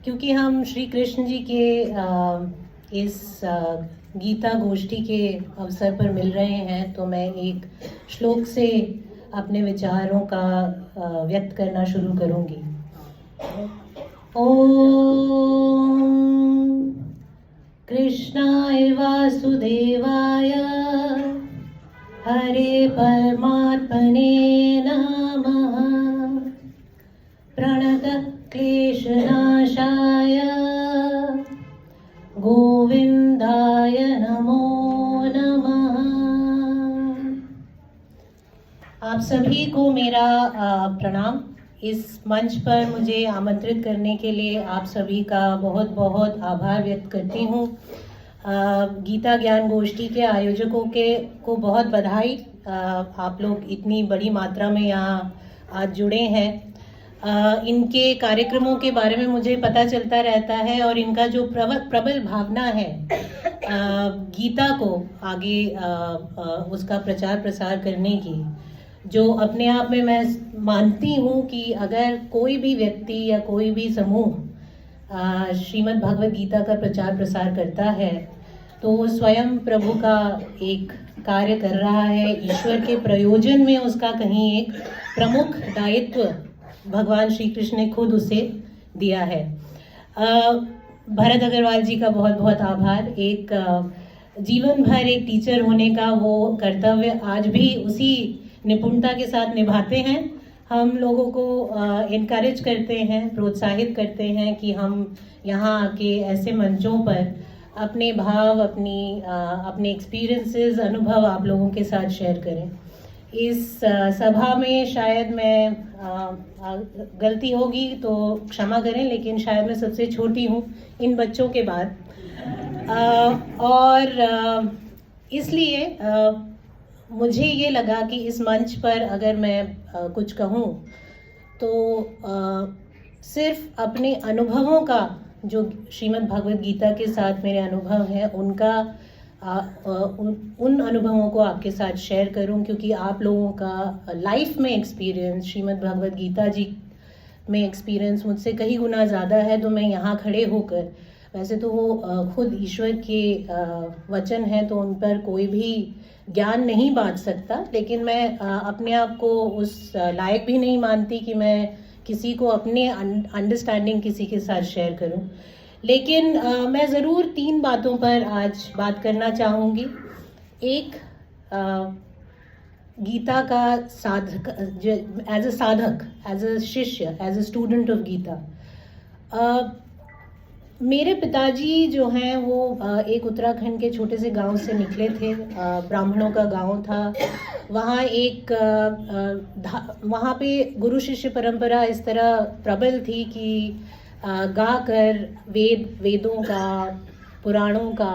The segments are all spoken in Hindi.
क्योंकि हम श्री कृष्ण जी के इस गीता गोष्ठी के अवसर पर मिल रहे हैं, तो मैं एक श्लोक से अपने विचारों का व्यक्त करना शुरू करूंगी। ओम कृष्णाय वासुदेवाय हरे परमात्मने नमः। प्रणत क्लेशनाशाय गोविंदाय नमो नमः। आप सभी को मेरा प्रणाम। इस मंच पर मुझे आमंत्रित करने के लिए आप सभी का बहुत बहुत आभार व्यक्त करती हूँ। गीता ज्ञान गोष्ठी के आयोजकों को बहुत बधाई। आप लोग इतनी बड़ी मात्रा में यहाँ आज जुड़े हैं। इनके कार्यक्रमों के बारे में मुझे पता चलता रहता है और इनका जो प्रबल भावना है गीता को आगे उसका प्रचार प्रसार करने की, जो अपने आप में मैं मानती हूँ कि अगर कोई भी व्यक्ति या कोई भी समूह श्रीमद् भगवद गीता का प्रचार प्रसार करता है तो वो स्वयं प्रभु का एक कार्य कर रहा है। ईश्वर के प्रयोजन में उसका कहीं एक प्रमुख दायित्व भगवान श्री कृष्ण ने खुद उसे दिया है। भरत अग्रवाल जी का बहुत बहुत आभार। एक जीवन भर एक टीचर होने का वो कर्तव्य आज भी उसी निपुणता के साथ निभाते हैं। हम लोगों को इनकरेज करते हैं, प्रोत्साहित करते हैं कि हम यहाँ आके ऐसे मंचों पर अपने भाव, अपने एक्सपीरियंसेस, अनुभव आप लोगों के साथ शेयर करें। इस सभा में शायद मैं गलती होगी तो क्षमा करें, लेकिन शायद मैं सबसे छोटी हूँ इन बच्चों के बाद, और इसलिए मुझे ये लगा कि इस मंच पर अगर मैं कुछ कहूँ तो सिर्फ अपने अनुभवों का, जो श्रीमद् भगवद गीता के साथ मेरे अनुभव हैं उनका उन अनुभवों को आपके साथ शेयर करूं, क्योंकि आप लोगों का लाइफ में एक्सपीरियंस, श्रीमद् भगवद गीता जी में एक्सपीरियंस मुझसे कई गुना ज़्यादा है। तो मैं यहाँ खड़े होकर, वैसे तो वो खुद ईश्वर के वचन हैं तो उन पर कोई भी ज्ञान नहीं बांट सकता, लेकिन मैं अपने आप को उस लायक भी नहीं मानती कि मैं किसी को अपने अंडरस्टैंडिंग किसी के साथ शेयर करूं। लेकिन मैं ज़रूर 3 बातों पर आज बात करना चाहूँगी। एक, गीता का साधक, एज अ साधक, एज अ शिष्य, as a student of Gita. मेरे पिताजी जो हैं वो एक उत्तराखंड के छोटे से गांव से निकले थे। ब्राह्मणों का गांव था। वहाँ वहाँ पे गुरु शिष्य परंपरा इस तरह प्रबल थी कि गा कर वेदों का, पुराणों का,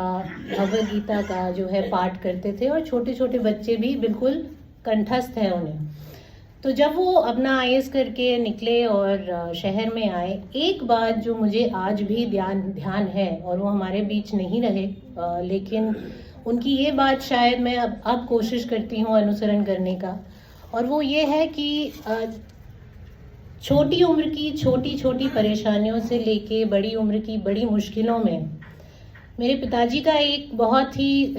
भगवद गीता का जो है पाठ करते थे, और छोटे छोटे बच्चे भी बिल्कुल कंठस्थ है उन्हें। तो जब वो अपना IAS करके निकले और शहर में आए, एक बात जो मुझे आज भी ध्यान है, और वो हमारे बीच नहीं रहे, लेकिन उनकी ये बात शायद मैं अब कोशिश करती हूँ अनुसरण करने का, और वो ये है कि छोटी उम्र की छोटी छोटी परेशानियों से लेके बड़ी उम्र की बड़ी मुश्किलों में मेरे पिताजी का एक बहुत ही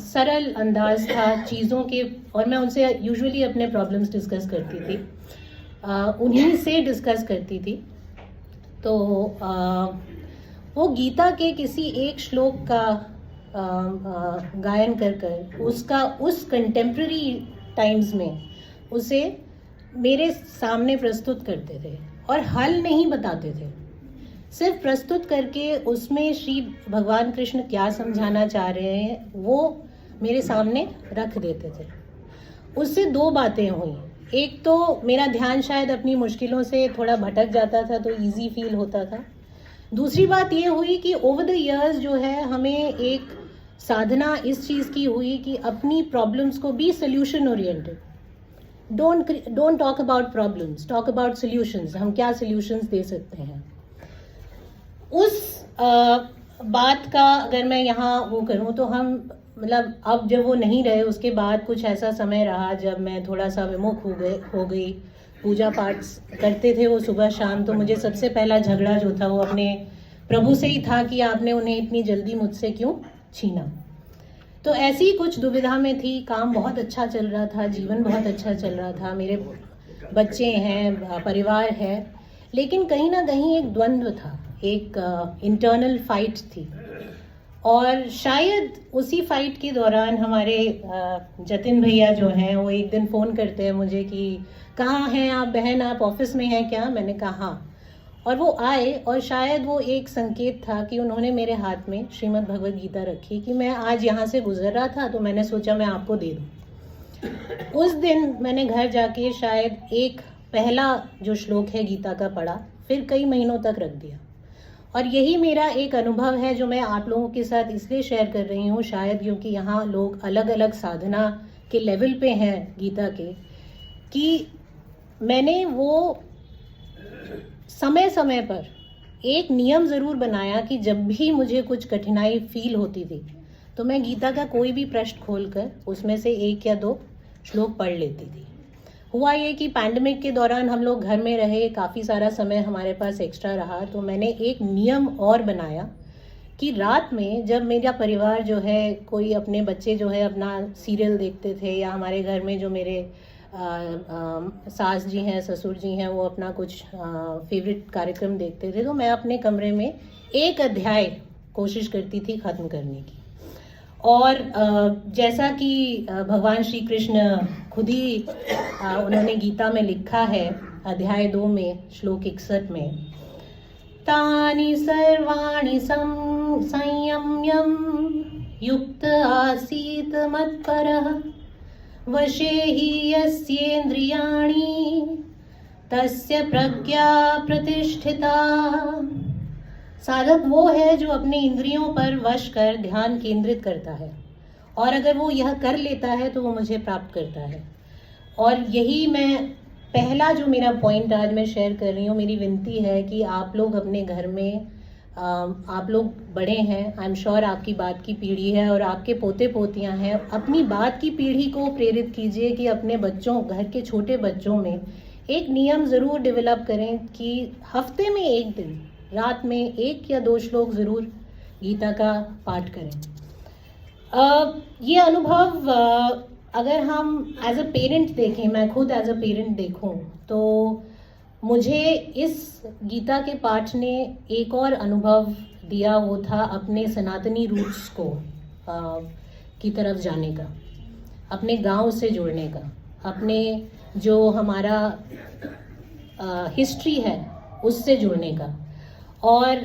सरल अंदाज था चीज़ों के, और मैं उनसे यूजुअली अपने प्रॉब्लम्स डिस्कस करती थी, उन्हीं से डिस्कस करती थी। तो वो गीता के किसी एक श्लोक का गायन कर उसका उस कंटेम्प्रेरी टाइम्स में उसे मेरे सामने प्रस्तुत करते थे, और हल नहीं बताते थे, सिर्फ प्रस्तुत करके उसमें श्री भगवान कृष्ण क्या समझाना चाह रहे हैं वो मेरे सामने रख देते थे। उससे 2 बातें हुई। एक तो मेरा ध्यान शायद अपनी मुश्किलों से थोड़ा भटक जाता था, तो इजी फील होता था। दूसरी बात ये हुई कि ओवर द इयर्स जो है हमें एक साधना इस चीज़ की हुई कि अपनी प्रॉब्लम्स को be solution oriented, don't talk about problems, talk about solutions. हम क्या सोल्यूशंस दे सकते हैं, उस बात का अगर मैं यहाँ वो करूँ तो हम मतलब अब जब वो नहीं रहे, उसके बाद कुछ ऐसा समय रहा जब मैं थोड़ा सा विमुख हो गई। पूजा पाठ करते थे वो सुबह शाम, तो मुझे सबसे पहला झगड़ा जो था वो अपने प्रभु से ही था कि आपने उन्हें इतनी जल्दी मुझसे क्यों छीना। तो ऐसी कुछ दुविधा में थी। काम बहुत अच्छा चल रहा था, जीवन बहुत अच्छा चल रहा था, मेरे बच्चे हैं, परिवार है, लेकिन कहीं ना कहीं एक द्वंद्व था, एक इंटरनल फाइट थी। और शायद उसी फाइट के दौरान हमारे जतिन भैया जो हैं वो एक दिन फ़ोन करते हैं मुझे कि कहाँ हैं आप बहन, आप ऑफिस में हैं क्या? मैंने कहा हाँ। और वो आए और शायद वो एक संकेत था कि उन्होंने मेरे हाथ में श्रीमद् भगवद गीता रखी कि मैं आज यहाँ से गुजर रहा था तो मैंने सोचा मैं आपको दे दूँ। उस दिन मैंने घर जाके शायद एक पहला जो श्लोक है गीता का पढ़ा, फिर कई महीनों तक रख दिया। और यही मेरा एक अनुभव है जो मैं आप लोगों के साथ इसलिए शेयर कर रही हूँ, शायद क्योंकि यहाँ लोग अलग अलग साधना के लेवल पे हैं गीता के, कि मैंने वो समय समय पर एक नियम ज़रूर बनाया कि जब भी मुझे कुछ कठिनाई फील होती थी तो मैं गीता का कोई भी पृष्ठ खोलकर उसमें से 1 या 2 श्लोक पढ़ लेती थी। हुआ ये कि पैंडमिक के दौरान हम लोग घर में रहे, काफ़ी सारा समय हमारे पास एक्स्ट्रा रहा, तो मैंने एक नियम और बनाया कि रात में जब मेरा परिवार जो है, कोई अपने बच्चे जो है अपना सीरियल देखते थे, या हमारे घर में जो मेरे सास जी हैं, ससुर जी हैं, वो अपना कुछ फेवरेट कार्यक्रम देखते थे, तो मैं अपने कमरे में एक अध्याय कोशिश करती थी ख़त्म करने की। और जैसा कि भगवान श्री कृष्ण खुद ही उन्होंने गीता में लिखा है, अध्याय 2 में श्लोक 61 में, तानि सर्वाणि संयम्यं युक्त आसीत मत्परः वशे हि यस्येन्द्रियाणि तस्य प्रज्ञा प्रतिष्ठिता। साधक वो है जो अपने इंद्रियों पर वश कर ध्यान केंद्रित करता है, और अगर वो यह कर लेता है तो वो मुझे प्राप्त करता है। और यही मैं पहला जो मेरा पॉइंट आज मैं शेयर कर रही हूँ, मेरी विनती है कि आप लोग अपने घर में, आप लोग बड़े हैं, आई एम श्योर आपकी बात की पीढ़ी है और आपके पोते पोतियाँ हैं, अपनी बात की पीढ़ी को प्रेरित कीजिए कि अपने बच्चों, घर के छोटे बच्चों में एक नियम ज़रूर डेवलप करें कि हफ्ते में एक दिन रात में 1 या 2 श्लोक ज़रूर गीता का पाठ करें। ये अनुभव अगर हम एज अ पेरेंट देखें, मैं खुद एज अ पेरेंट देखूं, तो मुझे इस गीता के पाठ ने एक और अनुभव दिया, वो था अपने सनातनी रूट्स को की तरफ जाने का, अपने गांव से जुड़ने का, अपने जो हमारा हिस्ट्री है उससे जुड़ने का, और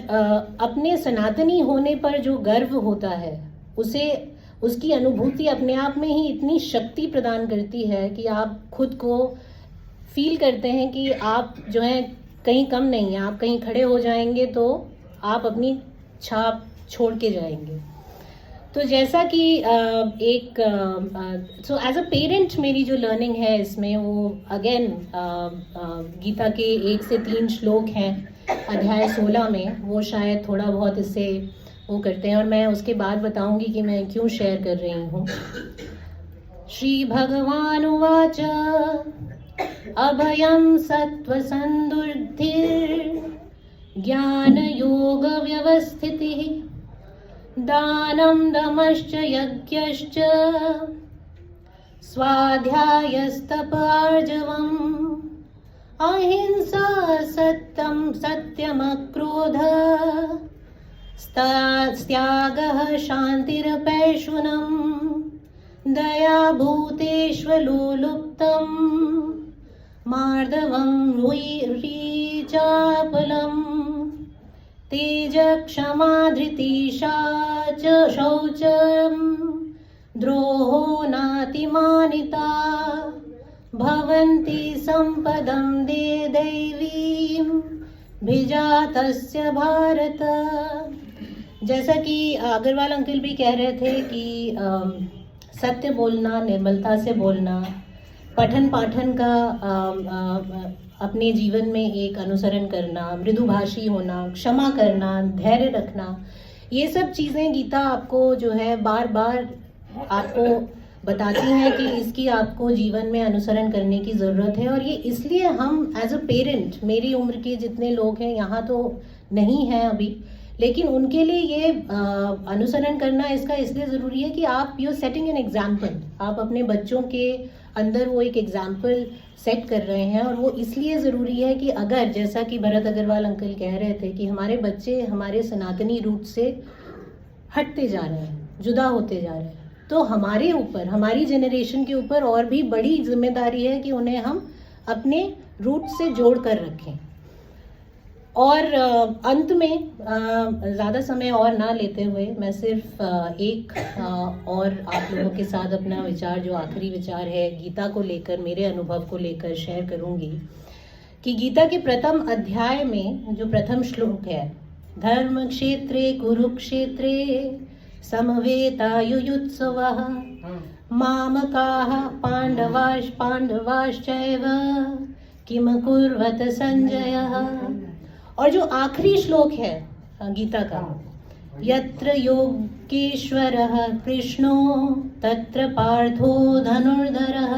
अपने सनातनी होने पर जो गर्व होता है उसे, उसकी अनुभूति अपने आप में ही इतनी शक्ति प्रदान करती है कि आप खुद को फील करते हैं कि आप जो है कहीं कम नहीं हैं, आप कहीं खड़े हो जाएंगे तो आप अपनी छाप छोड़ के जाएंगे। तो जैसा कि सो एज अ पेरेंट मेरी जो लर्निंग है इसमें, वो अगेन गीता के 1 से 3 श्लोक हैं अध्याय 16 में, वो शायद थोड़ा बहुत इससे वो करते हैं, और मैं उसके बाद बताऊंगी कि मैं क्यों शेयर कर रही हूँ। श्री भगवान उवाच अभयं सत्त्वसंदुर्धिर् ज्ञान योग व्यवस्थितिः दानं दमश्च यज्ञश्च स्वाध्यायस्तप आर्जवम् अहिंसा सत्यमक्रोध त्यागः शान्तिरपैशुनम् दया भूतेष्वलोलुप्तम् मार्दवं ह्रीचापलम् तेजक्षमा धृतिशा च शौचम् द्रोहो नातिमानिता भवन्ति संपदं दैवीं भिजातस्य भारत। जैसा कि अग्रवाल अंकल भी कह रहे थे कि सत्य बोलना, निर्मलता से बोलना, पठन पाठन का अपने जीवन में एक अनुसरण करना, मृदुभाषी होना, क्षमा करना, धैर्य रखना, ये सब चीज़ें गीता आपको जो है बार बार आपको बताती हैं कि इसकी आपको जीवन में अनुसरण करने की ज़रूरत है। और ये इसलिए हम एज अ पेरेंट, मेरी उम्र के जितने लोग हैं यहाँ तो नहीं हैं अभी, लेकिन उनके लिए ये अनुसरण करना इसका इसलिए ज़रूरी है कि आप यू सेटिंग एन एग्जाम्पल, आप अपने बच्चों के अंदर वो एक एग्जाम्पल सेट कर रहे हैं। और वो इसलिए ज़रूरी है कि अगर, जैसा कि भरत अग्रवाल अंकल कह रहे थे कि हमारे बच्चे हमारे सनातनी रूट से हटते जा रहे हैं, जुदा होते जा रहे हैं, तो हमारे ऊपर, हमारी जनरेशन के ऊपर और भी बड़ी जिम्मेदारी है कि उन्हें हम अपने रूट से जोड़ कर रखें। और अंत में ज़्यादा समय और ना लेते हुए मैं सिर्फ एक और आप लोगों के साथ अपना विचार, जो आखिरी विचार है गीता को लेकर, मेरे अनुभव को लेकर शेयर करूंगी कि गीता के प्रथम अध्याय में जो प्रथम श्लोक है, धर्म क्षेत्रे कुरुक्षेत्रे समवेतायुयुत्सवः मामकाः पांडवाश्चैव किम कुर्वत संजयः। और जो आखिरी श्लोक है गीता का, यत्र योगेश्वरः कृष्णो तत्र पार्थो धनुर्धरः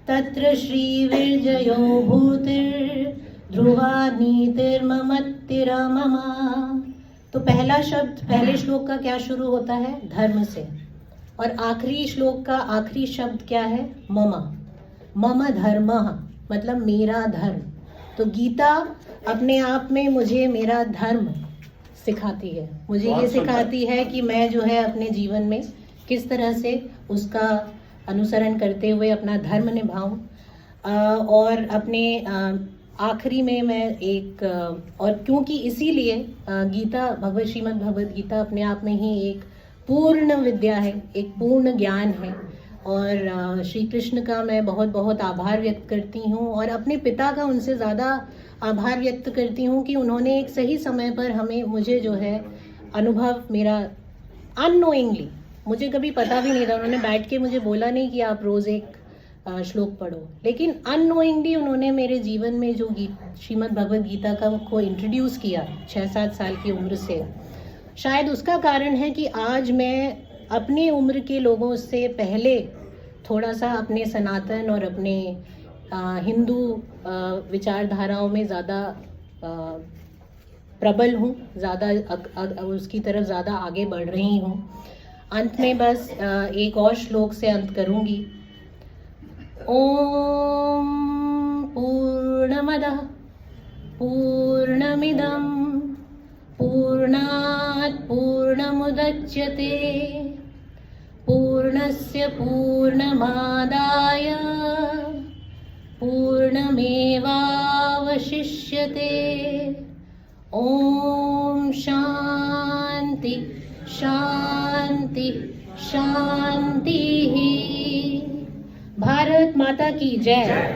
तत्र श्रीविजयो भूतिर्ध्रुवा नीतिर्ममत्तिरमम। तो पहला शब्द पहले श्लोक का क्या शुरू होता है? धर्म से। और आखिरी श्लोक का आखिरी शब्द क्या है? मम। मम धर्मः, मतलब मेरा धर्म। तो गीता अपने आप में मुझे मेरा धर्म सिखाती है, मुझे ये सिखाती है कि मैं जो है अपने जीवन में किस तरह से उसका अनुसरण करते हुए अपना धर्म निभाऊं। और अपने आखिरी में मैं एक और क्योंकि इसीलिए गीता, भगवत श्रीमद् भगवद गीता अपने आप में ही एक पूर्ण विद्या है, एक पूर्ण ज्ञान है। और श्री कृष्ण का मैं बहुत बहुत आभार व्यक्त करती हूँ और अपने पिता का उनसे ज़्यादा आभार व्यक्त करती हूँ कि उन्होंने एक सही समय पर मुझे जो है अनुभव मेरा अननोइंगली, मुझे कभी पता भी नहीं था, उन्होंने बैठ के मुझे बोला नहीं कि आप रोज़ एक श्लोक पढ़ो, लेकिन अननोइंगली उन्होंने मेरे जीवन में जो श्रीमद् भगवद गीता का को इंट्रोड्यूस किया 6-7 साल की उम्र से। शायद उसका कारण है कि आज मैं अपनी उम्र के लोगों से पहले थोड़ा सा अपने सनातन और अपने हिंदू विचारधाराओं में ज़्यादा प्रबल हूँ, ज़्यादा उसकी तरफ ज़्यादा आगे बढ़ रही हूँ। अंत में बस एक और श्लोक से अंत करूँगी। ओम पूर्णमदः पूर्णमिदं पूर्णात् पूर्णमुदच्यते पूर्णस्य पूर्णमादाय पूर्णमेवावशिष्यते। ओम शांति शांति शांति। भारत माता की जय।